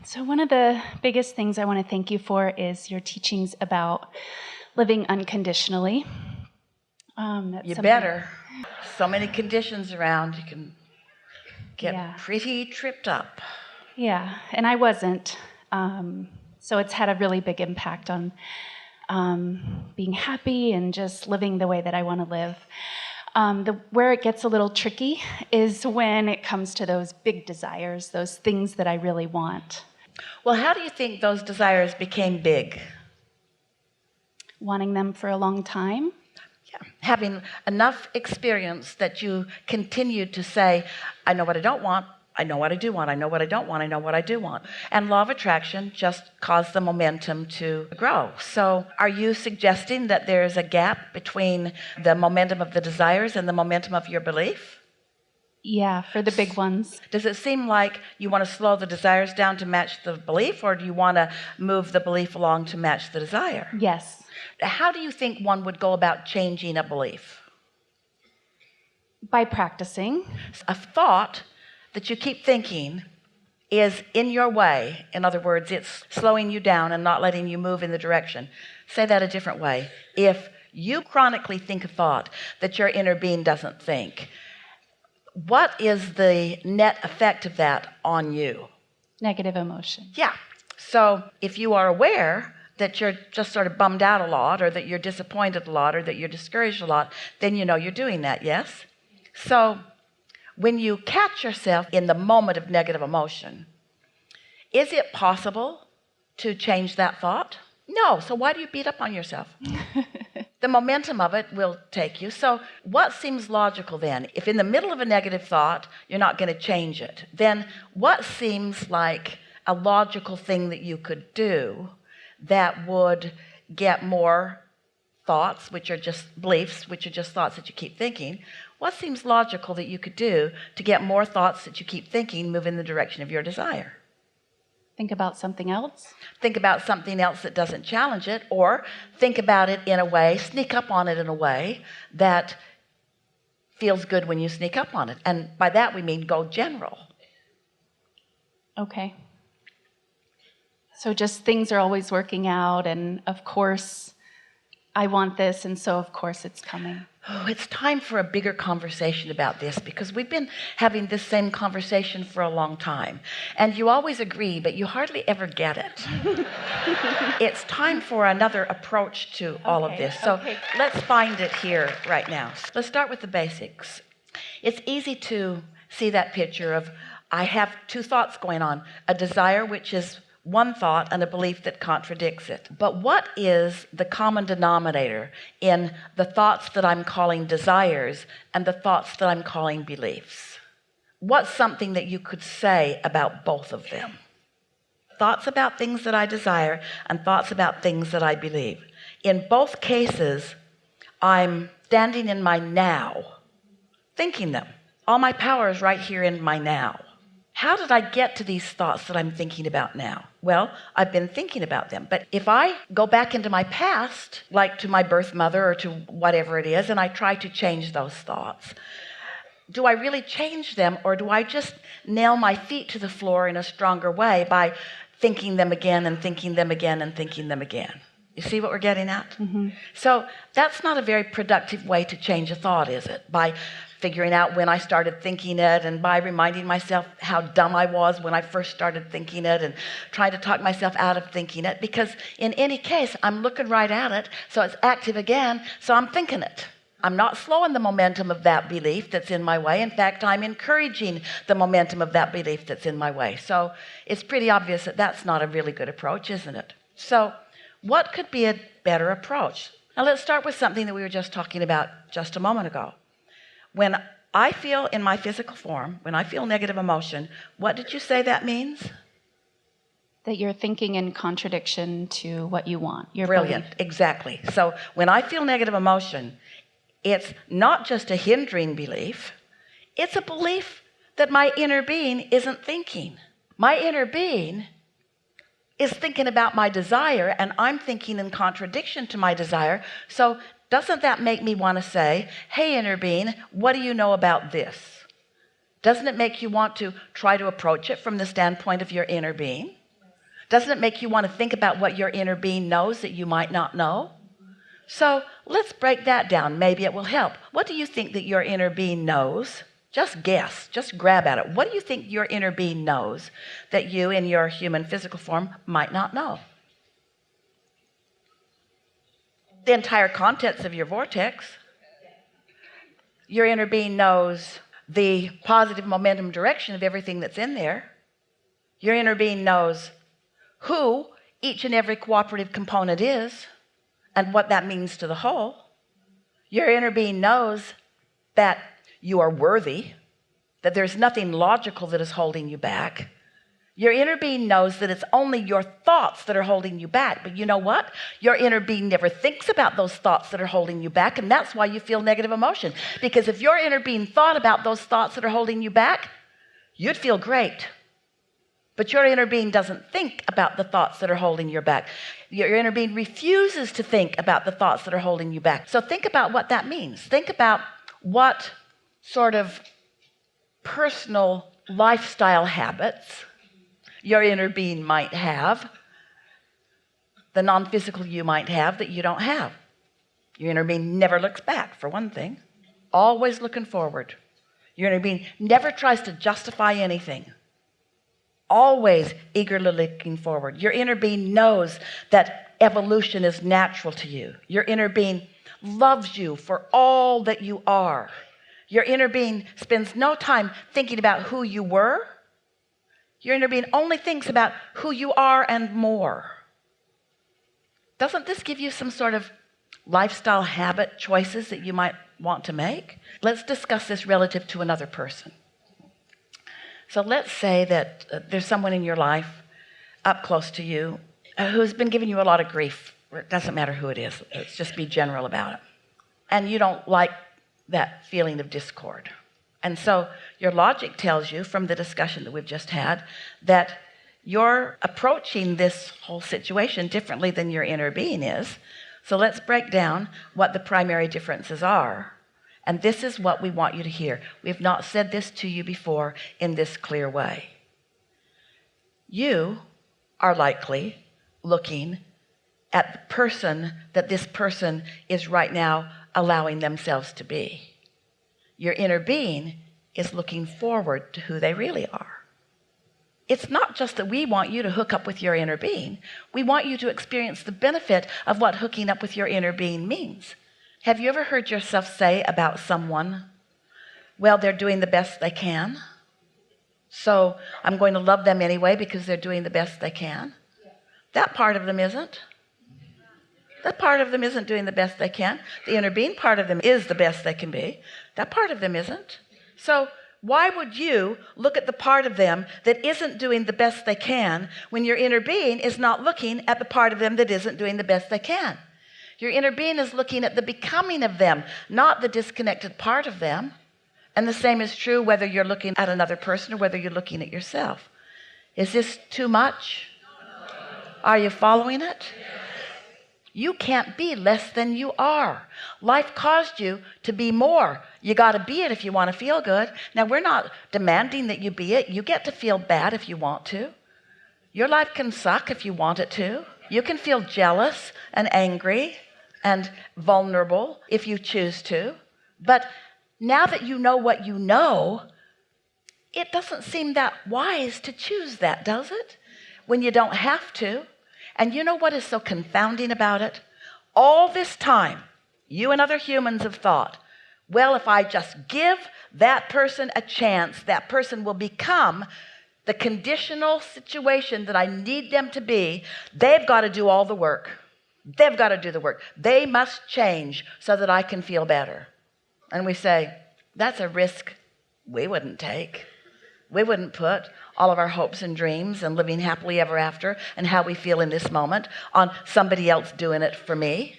So one of the biggest things I want to thank you for is your teachings about living unconditionally. You better. So many conditions around, you can get pretty tripped up. Yeah, and I wasn't. So it's had a really big impact on being happy and just living the way that I want to live. Where it gets a little tricky is when it comes to those big desires, those things that I really want. Well, how do you think those desires became big? Wanting them for a long time. Yeah. Having enough experience that you continued to say, I know what I don't want, I know what I do want, I know what I don't want, I know what I do want. And law of attraction just caused the momentum to grow. So are you suggesting that there's a gap between the momentum of the desires and the momentum of your belief? Yeah, for the big ones. Does it seem like you want to slow the desires down to match the belief, or do you want to move the belief along to match the desire? Yes. How do you think one would go about changing a belief? By practicing. A thought that you keep thinking is in your way. In other words, it's slowing you down and not letting you move in the direction. Say that a different way. If you chronically think a thought that your inner being doesn't think, what is the net effect of that on you? Negative emotion. Yeah. So if you are aware that you're just sort of bummed out a lot, or that you're disappointed a lot, or that you're discouraged a lot, then you know you're doing that, yes? So when you catch yourself in the moment of negative emotion, is it possible to change that thought? No. So why do you beat up on yourself? The momentum of it will take you. So what seems logical then? If in the middle of a negative thought, you're not going to change it, then what seems like a logical thing that you could do that would get more thoughts, which are just beliefs, which are just thoughts that you keep thinking? What seems logical that you could do to get more thoughts that you keep thinking move in the direction of your desire? Think about something else. Think about something else that doesn't challenge it, or think about it in a way, sneak up on it in a way that feels good when you sneak up on it. And by that we mean go general. Okay. So just things are always working out, and of course I want this, and so of course it's coming. Oh, it's time for a bigger conversation about this, because we've been having this same conversation for a long time, and you always agree, but you hardly ever get it. It's time for another approach to all of this. So let's find it here right now. Let's start with the basics. It's easy to see that picture of, I have two thoughts going on, a desire which is one thought and a belief that contradicts it. But what is the common denominator in the thoughts that I'm calling desires and the thoughts that I'm calling beliefs? What's something that you could say about both of them? Thoughts about things that I desire and thoughts about things that I believe. In both cases, I'm standing in my now, thinking them. All my power is right here in my now. How did I get to these thoughts that I'm thinking about now? Well, I've been thinking about them. But if I go back into my past, like to my birth mother or to whatever it is, and I try to change those thoughts, do I really change them, or do I just nail my feet to the floor in a stronger way by thinking them again and thinking them again and thinking them again? You see what we're getting at? Mm-hmm. So that's not a very productive way to change a thought, is it? By figuring out when I started thinking it, and by reminding myself how dumb I was when I first started thinking it, and trying to talk myself out of thinking it, because in any case I'm looking right at it, so it's active again, so I'm thinking it. I'm not slowing the momentum of that belief that's in my way. In fact, I'm encouraging the momentum of that belief that's in my way. So it's pretty obvious that that's not a really good approach, isn't it? So what could be a better approach? Now let's start with something that we were just talking about just a moment ago. When I feel in my physical form, when I feel negative emotion, what did you say that means? That you're thinking in contradiction to what you want. Brilliant. Exactly. So when I feel negative emotion, it's not just a hindering belief, it's a belief that my inner being isn't thinking. My inner being is thinking about my desire, and I'm thinking in contradiction to my desire. So doesn't that make me want to say, hey, inner being, what do you know about this? Doesn't it make you want to try to approach it from the standpoint of your inner being? Doesn't it make you want to think about what your inner being knows that you might not know? So let's break that down. Maybe it will help. What do you think that your inner being knows? Just guess, just grab at it. What do you think your inner being knows that you in your human physical form might not know? The entire contents of your vortex. Your inner being knows the positive momentum direction of everything that's in there. Your inner being knows who each and every cooperative component is and what that means to the whole. Your inner being knows that you are worthy, that there's nothing logical that is holding you back. Your inner being knows that it's only your thoughts that are holding you back. But you know what? Your inner being never thinks about those thoughts that are holding you back, and that's why you feel negative emotion. Because if your inner being thought about those thoughts that are holding you back, you'd feel great. But your inner being doesn't think about the thoughts that are holding you back. Your inner being refuses to think about the thoughts that are holding you back. So think about what that means. Think about what sort of personal lifestyle habits your inner being might have, the non-physical you might have that you don't have. Your inner being never looks back, for one thing. Always looking forward. Your inner being never tries to justify anything. Always eagerly looking forward. Your inner being knows that evolution is natural to you. Your inner being loves you for all that you are. Your inner being spends no time thinking about who you were. Your inner being only thinks about who you are and more. Doesn't this give you some sort of lifestyle habit choices that you might want to make? Let's discuss this relative to another person. So let's say that there's someone in your life up close to you who's been giving you a lot of grief. It doesn't matter who it is. Let's just be general about it. And you don't like that feeling of discord. And so your logic tells you from the discussion that we've just had that you're approaching this whole situation differently than your inner being is. So let's break down what the primary differences are. And this is what we want you to hear. We've not said this to you before in this clear way. You are likely looking at the person that this person is right now allowing themselves to be. Your inner being is looking forward to who they really are. It's not just that we want you to hook up with your inner being. We want you to experience the benefit of what hooking up with your inner being means. Have you ever heard yourself say about someone, well, they're doing the best they can, so I'm going to love them anyway because they're doing the best they can? That part of them isn't. That part of them isn't doing the best they can. The inner being part of them is the best they can be. That part of them isn't. So why would you look at the part of them that isn't doing the best they can when your inner being is not looking at the part of them that isn't doing the best they can? Your inner being is looking at the becoming of them, not the disconnected part of them. And the same is true whether you're looking at another person or whether you're looking at yourself. Is this too much? Are you following it? You can't be less than you are. Life caused you to be more. You got to be it if you want to feel good. Now, we're not demanding that you be it. You get to feel bad if you want to. Your life can suck if you want it to. You can feel jealous and angry and vulnerable if you choose to. But now that you know what you know, it doesn't seem that wise to choose that, does it? When you don't have to. And you know what is so confounding about it? All this time, you and other humans have thought, well, if I just give that person a chance, that person will become the conditional situation that I need them to be. They've got to do all the work. They've got to do the work. They must change so that I can feel better. And we say, that's a risk we wouldn't take. We wouldn't put all of our hopes and dreams and living happily ever after and how we feel in this moment on somebody else doing it for me.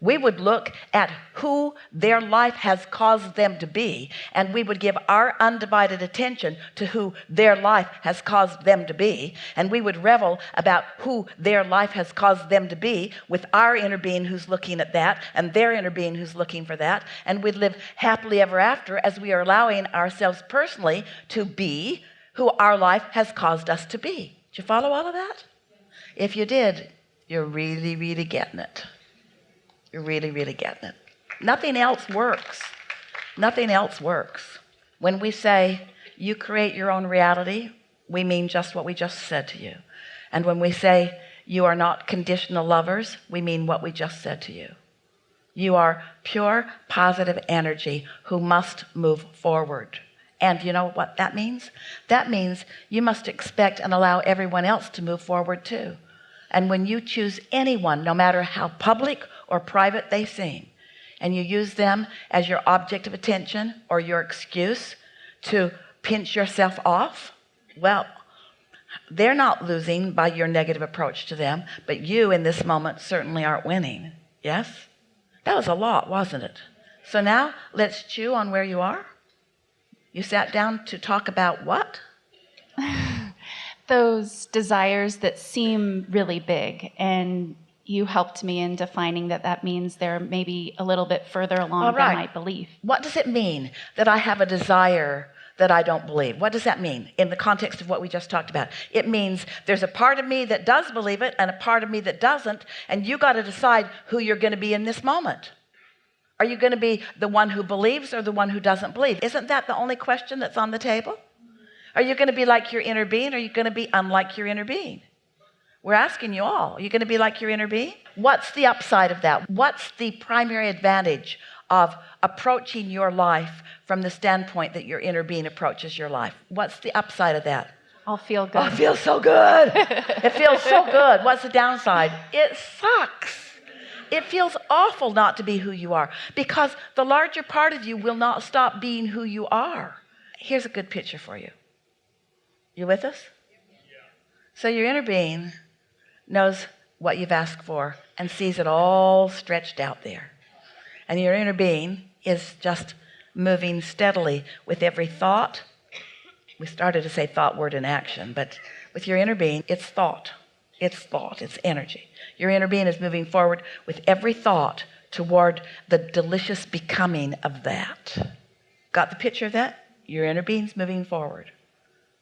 We would look at who their life has caused them to be, and we would give our undivided attention to who their life has caused them to be, and we would revel about who their life has caused them to be with our inner being who's looking at that and their inner being who's looking for that, and we'd live happily ever after as we are allowing ourselves personally to be who our life has caused us to be. Do you follow all of that? If you did, you're really, really getting it. You're really, really getting it. Nothing else works. Nothing else works. When we say you create your own reality, we mean just what we just said to you. And when we say you are not conditional lovers, we mean what we just said to you. You are pure, positive energy who must move forward. And you know what that means? That means you must expect and allow everyone else to move forward too. And when you choose anyone, no matter how public or private they seem, and you use them as your object of attention or your excuse to pinch yourself off, well, they're not losing by your negative approach to them, but you in this moment certainly aren't winning. Yes? That was a lot, wasn't it? So now let's chew on where you are. You sat down to talk about what? Those desires that seem really big, and you helped me in defining that means they're maybe a little bit further along than I believe. What does it mean that I have a desire that I don't believe? What does that mean in the context of what we just talked about? It means there's a part of me that does believe it and a part of me that doesn't, and you got to decide who you're going to be in this moment. Are you going to be the one who believes or the one who doesn't believe? Isn't that the only question that's on the table? Are you going to be like your inner being, or are you going to be unlike your inner being? We're asking you all, are you going to be like your inner being? What's the upside of that? What's the primary advantage of approaching your life from the standpoint that your inner being approaches your life? What's the upside of that? I'll feel good. Oh, it feels so good. It feels so good. What's the downside? It sucks. It feels awful not to be who you are, because the larger part of you will not stop being who you are. Here's a good picture for you. You with us? So your inner being knows what you've asked for and sees it all stretched out there. And your inner being is just moving steadily with every thought. We started to say thought, word, and action, but with your inner being, it's thought. It's thought, it's energy. Your inner being is moving forward with every thought toward the delicious becoming of that. Got the picture of that? Your inner being's moving forward.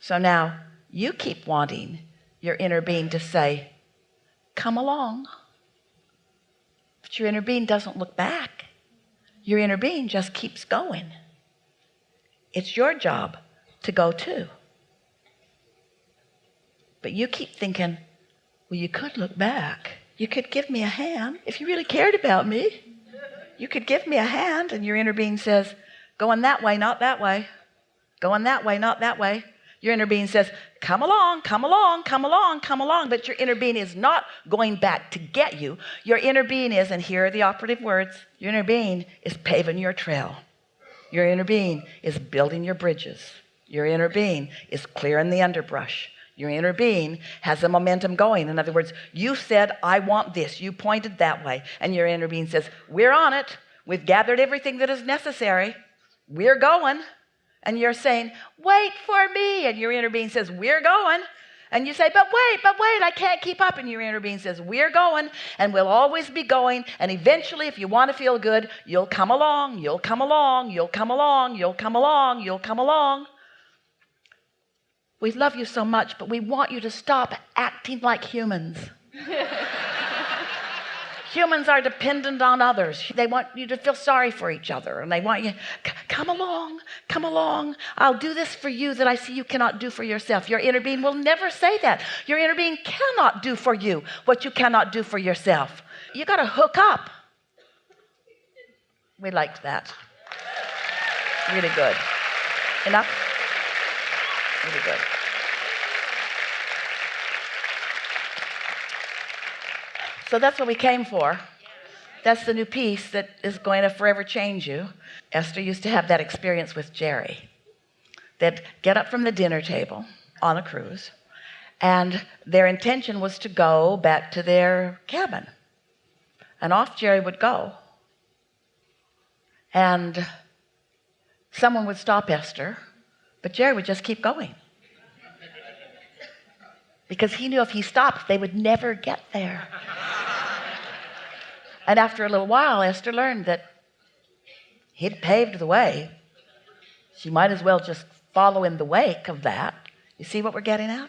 So now you keep wanting your inner being to say, come along. But your inner being doesn't look back. Your inner being just keeps going. It's your job to go too. But you keep thinking, well, you could look back. You could give me a hand. If you really cared about me, you could give me a hand. And your inner being says, going that way, not that way. Going that way, not that way. Your inner being says, come along, come along, come along, come along. But your inner being is not going back to get you. Your inner being is, and here are the operative words, your inner being is paving your trail. Your inner being is building your bridges. Your inner being is clearing the underbrush. Your inner being has the momentum going. In other words, you said, I want this. You pointed that way. And your inner being says, we're on it. We've gathered everything that is necessary. We're going. And you're saying, wait for me. And your inner being says, we're going. And you say, but wait, I can't keep up. And your inner being says, we're going, and we'll always be going. And eventually, if you want to feel good, you'll come along, you'll come along, you'll come along, you'll come along, you'll come along. We love you so much, but we want you to stop acting like humans. Humans are dependent on others. They want you to feel sorry for each other, and they want you, come along, come along. I'll do this for you that I see you cannot do for yourself. Your inner being will never say that. Your inner being cannot do for you what you cannot do for yourself. You got to hook up. We liked that. Really good. Enough? Really good. So that's what we came for. That's the new piece that is going to forever change you. Esther used to have that experience with Jerry. They'd get up from the dinner table on a cruise, and their intention was to go back to their cabin. And off Jerry would go. And someone would stop Esther, but Jerry would just keep going. Because he knew if he stopped, they would never get there. And after a little while, Esther learned that he'd paved the way. She might as well just follow in the wake of that. You see what we're getting at?